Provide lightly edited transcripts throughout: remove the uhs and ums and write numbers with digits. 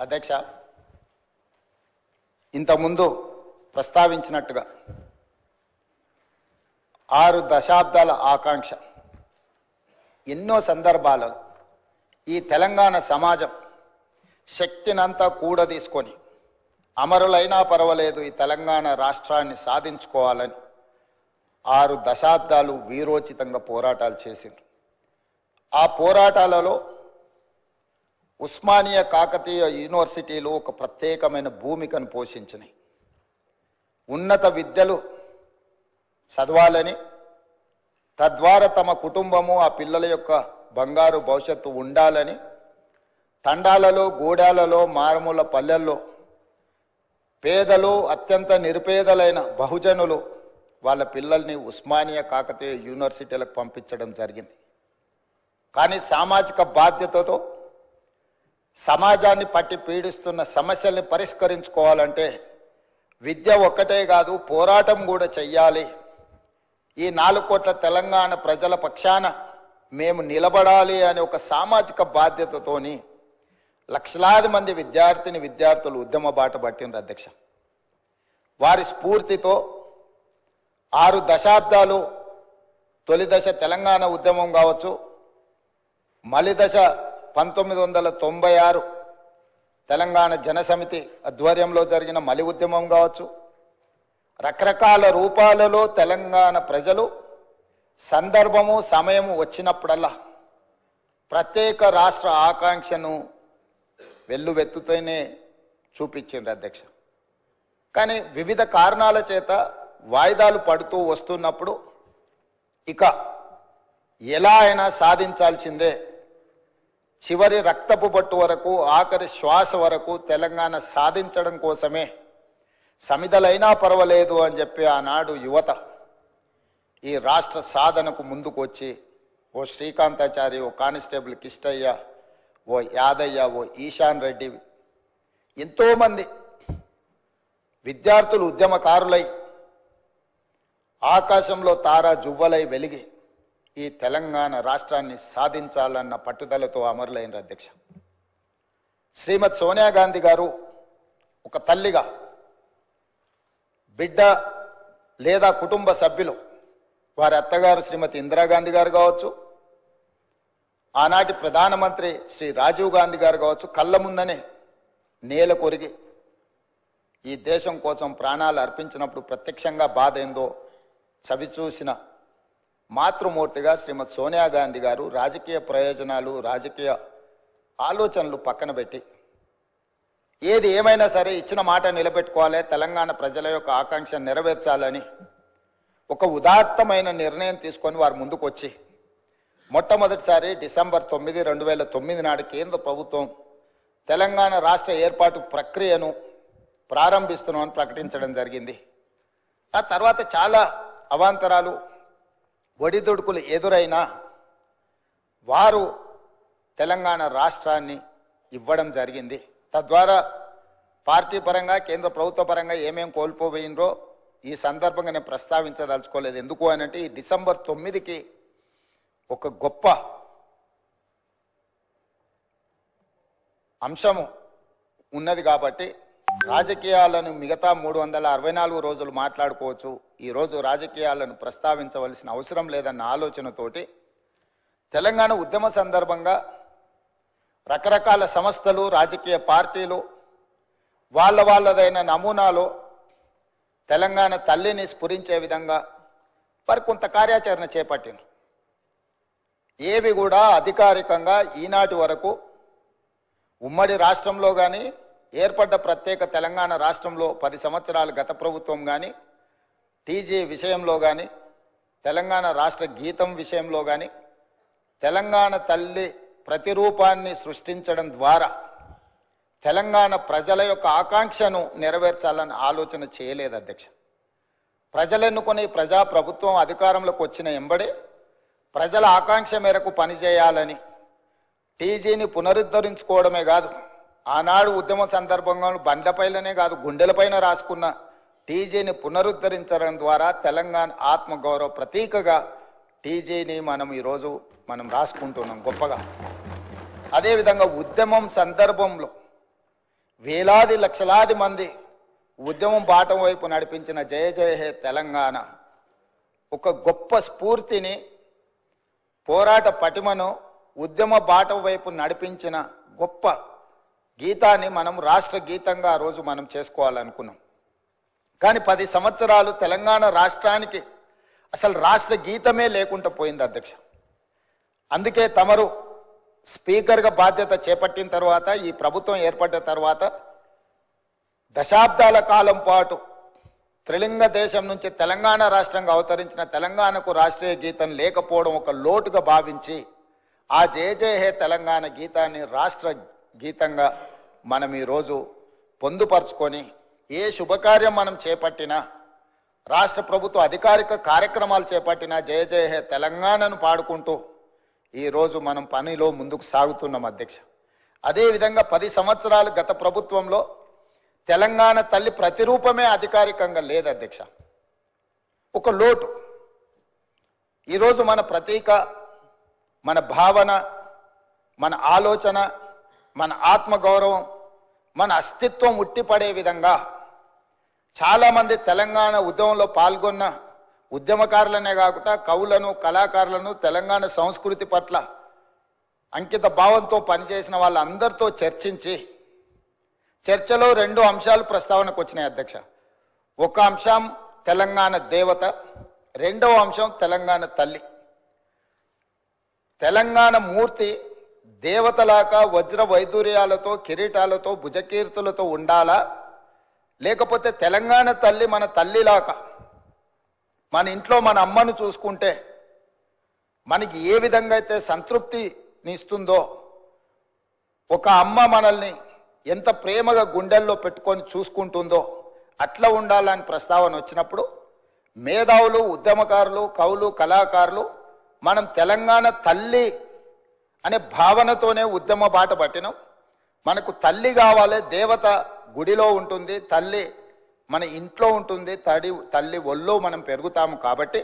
అధ్యక్ష, ఇంతకుముందు ప్రస్తావించినట్టుగా 6 దశాబ్దాల ఆకాంక్ష ఎన్నో సందర్భాలలో ఈ తెలంగాణ సమాజం శక్తినంతా కూడదీసుకొని అమరులైనా పర్వాలేదు ఈ తెలంగాణ రాష్ట్రాన్ని సాధించుకోవాలని 6 దశాబ్దాలు వీరోచితంగా పోరాటాలు చేసింది. ఆ పోరాటాలలో ఉస్మానియా కాకతీయ యూనివర్సిటీలు ఒక ప్రత్యేకమైన భూమికను పోషించినాయి. ఉన్నత విద్యలు చదవాలని, తద్వారా తమ కుటుంబము ఆ పిల్లల యొక్క బంగారు భవిష్యత్తు ఉండాలని తండాలలో, గూడాలలో, మారుమూల పల్లెల్లో పేదలు, అత్యంత నిరుపేదలైన బహుజనులు వాళ్ళ పిల్లల్ని ఉస్మానియా కాకతీయ యూనివర్సిటీలకు పంపించడం జరిగింది. కానీ సామాజిక బాధ్యతతో సమాజాన్ని పట్టి పీడిస్తున్న సమస్యల్ని పరిష్కరించుకోవాలంటే విద్య ఒక్కటే కాదు, పోరాటం కూడా చెయ్యాలి. ఈ 4 కోట్ల తెలంగాణ ప్రజల పక్షాన మేము నిలబడాలి అనే ఒక సామాజిక బాధ్యతతోని లక్షలాది మంది విద్యార్థులు ఉద్యమ బాట పట్టిండ్రు అధ్యక్ష. వారి స్ఫూర్తితో 6 దశాబ్దాలు తొలి దశ తెలంగాణ ఉద్యమం కావచ్చు, మలి దశ 1996 తెలంగాణ జనసమితి ఆధ్వర్యంలో జరిగిన మలి ఉద్యమం కావచ్చు, రకరకాల రూపాలలో తెలంగాణ ప్రజలు సందర్భము సమయము వచ్చినప్పుడల్లా ప్రత్యేక రాష్ట్ర ఆకాంక్షను వెల్లువెత్తుతూనే చూపించిండ్రు అధ్యక్ష. కానీ వివిధ కారణాల చేత వాయిదాలు పడుతూ వస్తున్నప్పుడు ఇక ఎలా అయినా సాధించాల్సిందే, చివరి రక్తపు బొట్టు వరకు, ఆఖరి శ్వాస వరకు తెలంగాణ సాధించడం కోసమే సమిధలైనా పర్వాలేదు అని చెప్పి ఆనాడు యువత ఈ రాష్ట్ర సాధనకు ముందుకు వచ్చి ఓ శ్రీకాంతాచారి, ఓ కానిస్టేబుల్ కిష్టయ్య, ఓ యాదయ్య, ఓ ఈశాన్ రెడ్డి, ఎంతోమంది విద్యార్థులు ఉద్యమకారులై ఆకాశంలో తారా జువ్వలై వెలిగి ఈ తెలంగాణ రాష్ట్రాన్ని సాధించాలన్న పట్టుదలతో అమరులైన అధ్యక్ష. శ్రీమతి సోనియా గాంధీ గారు ఒక తల్లిగా బిడ్డ లేదా కుటుంబ సభ్యులు, వారి అత్తగారు శ్రీమతి ఇందిరాగాంధీ గారు కావచ్చు, ఆనాటి ప్రధానమంత్రి శ్రీ రాజీవ్ గాంధీ గారు కావచ్చు, కళ్ళ ముందనే నేల కొరిగి ఈ దేశం కోసం ప్రాణాలు అర్పించినప్పుడు ప్రత్యక్షంగా బాధ ఏందో చవిచూసిన మాతృమూర్తిగా శ్రీమతి సోనియా గాంధీ గారు రాజకీయ ప్రయోజనాలు, రాజకీయ ఆలోచనలు పక్కన పెట్టి ఏది ఏమైనా సరే ఇచ్చిన మాట నిలబెట్టుకోవాలి, తెలంగాణ ప్రజల యొక్క ఆకాంక్ష నెరవేర్చాలని ఒక ఉదాత్తమైన నిర్ణయం తీసుకొని వారు ముందుకు వచ్చి మొట్టమొదటిసారి డిసెంబర్ 9, 2009 నాడు కేంద్ర ప్రభుత్వం తెలంగాణ రాష్ట్ర ఏర్పాటు ప్రక్రియను ప్రారంభిస్తున్నామని ప్రకటించడం జరిగింది. ఆ తర్వాత చాలా అవాంతరాలు, ఒడిదుడుకులు ఎదురైనా వారు తెలంగాణ రాష్ట్రాన్ని ఇవ్వడం జరిగింది. తద్వారా పార్టీ పరంగా, కేంద్ర ప్రభుత్వ పరంగా ఏమేం కోల్పోయిందో ఈ సందర్భంగా నేను ప్రస్తావించదలుచుకోలేదు. ఎందుకు అని అంటే ఈ డిసెంబర్ 9కి ఒక గొప్ప అంశము ఉన్నది కాబట్టి రాజకీయాలను మిగతా 364 రోజులు మాట్లాడుకోవచ్చు, ఈరోజు రాజకీయాలను ప్రస్తావించవలసిన అవసరం లేదన్న ఆలోచనతోటి తెలంగాణ ఉద్యమ సందర్భంగా రకరకాల సంస్థలు, రాజకీయ పార్టీలు వాళ్ళదైన నమూనాలో తెలంగాణ తల్లిని స్ఫురించే విధంగా వారు కొంత కార్యాచరణ చేపట్టినారు. ఏవి కూడా అధికారికంగా ఈనాటి వరకు ఉమ్మడి రాష్ట్రంలో కానీ, ఏర్పడ్డ ప్రత్యేక తెలంగాణ రాష్ట్రంలో 10 సంవత్సరాలు గత ప్రభుత్వం కానీ, టీజీ విషయంలో కానీ, తెలంగాణ రాష్ట్ర గీతం విషయంలో కానీ తెలంగాణ తల్లి ప్రతిరూపాన్ని సృష్టించడం ద్వారా తెలంగాణ ప్రజల యొక్క ఆకాంక్షను నెరవేర్చాలని ఆలోచన చేయలేదు అధ్యక్ష. ప్రజలెన్నుకుని ప్రజాప్రభుత్వం అధికారంలోకి వచ్చిన ఎంబడే ప్రజల ఆకాంక్ష మేరకు పనిచేయాలని టీజీని పునరుద్ధరించుకోవడమే కాదు, ఆనాడు ఉద్యమ సందర్భంగా బండ్లపైలనే కాదు గుండెలపైన రాసుకున్న టీజీని పునరుద్ధరించడం ద్వారా తెలంగాణ ఆత్మగౌరవ ప్రతీకగా టీజీని ఈరోజు మనం రాసుకుంటున్నాం గొప్పగా. అదేవిధంగా ఉద్యమం సందర్భంలో వేలాది లక్షలాది మంది ఉద్యమం బాటం వైపు నడిపించిన జయ జయ హే తెలంగాణ ఒక గొప్ప స్ఫూర్తిని, పోరాట పటిమను, ఉద్యమ బాట వైపు నడిపించిన గొప్ప గీతాన్ని మనం రాష్ట్ర గీతంగా ఆ రోజు మనం చేసుకోవాలనుకున్నాం. కానీ 10 సంవత్సరాలు తెలంగాణ రాష్ట్రానికి అసలు రాష్ట్ర గీతమే లేకుండా పోయింది అధ్యక్ష. అందుకే తమరు స్పీకర్గా బాధ్యత చేపట్టిన తర్వాత, ఈ ప్రభుత్వం ఏర్పడ్డ తర్వాత దశాబ్దాల కాలం పాటు త్రిలింగ దేశం నుంచి తెలంగాణ రాష్ట్రంగా అవతరించిన తెలంగాణకు రాష్ట్రీయ గీతం లేకపోవడం ఒక లోటుగా భావించి ఆ జయ జయ హే తెలంగాణ గీతాన్ని రాష్ట్ర గీతంగా మనం ఈరోజు పొందుపరుచుకొని ఏ శుభకార్యం మనం చేపట్టినా, రాష్ట్ర ప్రభుత్వ అధికారిక కార్యక్రమాలు చేపట్టినా జయ జయ హే తెలంగాణను పాడుకుంటూ ఈరోజు మనం పనిలో ముందుకు సాగుతున్నాం అధ్యక్ష. అదేవిధంగా 10 సంవత్సరాలు గత ప్రభుత్వంలో తెలంగాణ తల్లి ప్రతిరూపమే అధికారికంగా లేదు అధ్యక్ష. ఒక లోటు. ఈరోజు మన ప్రతీక, మన భావన, మన ఆలోచన, మన ఆత్మగౌరవం, మన అస్తిత్వం ఉట్టిపడే విధంగా చాలామంది తెలంగాణ ఉద్యమంలో పాల్గొన్న ఉద్యమకారులనే కాకుండా కవులను, కళాకారులను, తెలంగాణ సంస్కృతి పట్ల అంకిత భావంతో పనిచేసిన వాళ్ళందరితో చర్చించి చర్చలో 2 అంశాలు ప్రస్తావనకు వచ్చినాయి అధ్యక్ష. ఒక అంశం తెలంగాణ దేవత, రెండవ అంశం తెలంగాణ తల్లి. తెలంగాణ మూర్తి దేవతలాగా వజ్ర వైదూర్యాలతో, కిరీటాలతో, భుజకీర్తులతో ఉండాలా, లేకపోతే తెలంగాణ తల్లి మన తల్లిలాగా మన ఇంట్లో మన అమ్మను చూసుకుంటే మనకి ఏ విధంగా అయితే సంతృప్తినిస్తుందో, ఒక అమ్మ మనల్ని ఎంత ప్రేమగా గుండెల్లో పెట్టుకొని చూసుకుంటుందో అట్లా ఉండాలని ప్రస్తావన వచ్చినప్పుడు మేధావులు, ఉద్యమకారులు, కవులు, కళాకారులు మనం తెలంగాణ తల్లి అనే భావనతోనే ఉద్యమ బాట పట్టినాం. మనకు తల్లి కావాలి, దేవత గుడిలో ఉంటుంది, తల్లి మన ఇంట్లో ఉంటుంది, తల్లి ఒళ్ళో మనం పెరుగుతాము. కాబట్టి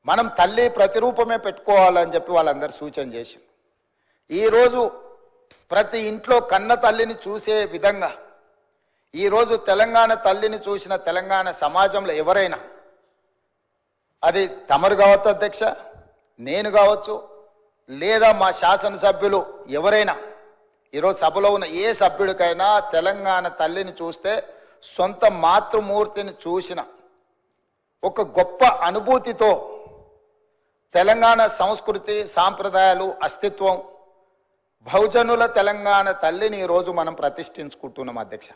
మనం తల్లి ప్రతిరూపమే పెట్టుకోవాలని చెప్పి వాళ్ళందరూ సూచన చేసి ఈరోజు ప్రతి ఇంట్లో కన్న తల్లిని చూసే విధంగా ఈరోజు తెలంగాణ తల్లిని చూసిన తెలంగాణ సమాజంలో ఎవరైనా, అది తమరు కావచ్చు అధ్యక్ష, నేను కావచ్చు, లేదా మా శాసనసభ్యులు ఎవరైనా, ఈరోజు సభలో ఉన్న ఏ సభ్యుడికైనా తెలంగాణ తల్లిని చూస్తే సొంత మాతృమూర్తిని చూసిన ఒక గొప్ప అనుభూతితో తెలంగాణ సంస్కృతి, సాంప్రదాయాలు, అస్తిత్వం, బహుజనుల తెలంగాణ తల్లిని ఈరోజు మనం ప్రతిష్ఠించుకుంటున్నాం అధ్యక్ష.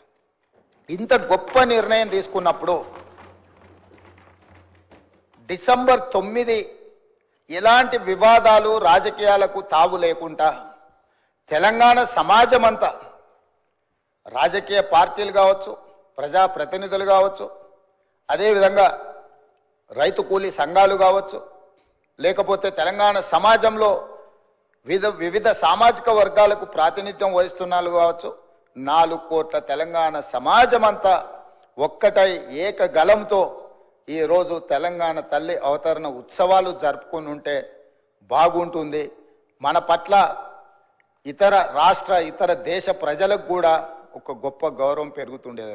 ఇంత గొప్ప నిర్ణయం తీసుకున్నప్పుడు డిసెంబర్ 9 ఎలాంటి వివాదాలు, రాజకీయాలకు తావు లేకుండా తెలంగాణ సమాజం అంతా, రాజకీయ పార్టీలు కావచ్చు, ప్రజాప్రతినిధులు కావచ్చు, అదేవిధంగా రైతు కూలీ సంఘాలు కావచ్చు, లేకపోతే తెలంగాణ సమాజంలో వివిధ సామాజిక వర్గాలకు ప్రాతినిధ్యం వహిస్తున్నారు కావచ్చు, 4 కోట్ల తెలంగాణ సమాజం అంతా ఒక్కటై ఏకగలంతో ఈరోజు తెలంగాణ తల్లి అవతరణ ఉత్సవాలు జరుపుకుని ఉంటే బాగుంటుంది. మన పట్ల ఇతర రాష్ట్ర, ఇతర దేశ ప్రజలకు కూడా ఒక గొప్ప గౌరవం పెరుగుతుండేది.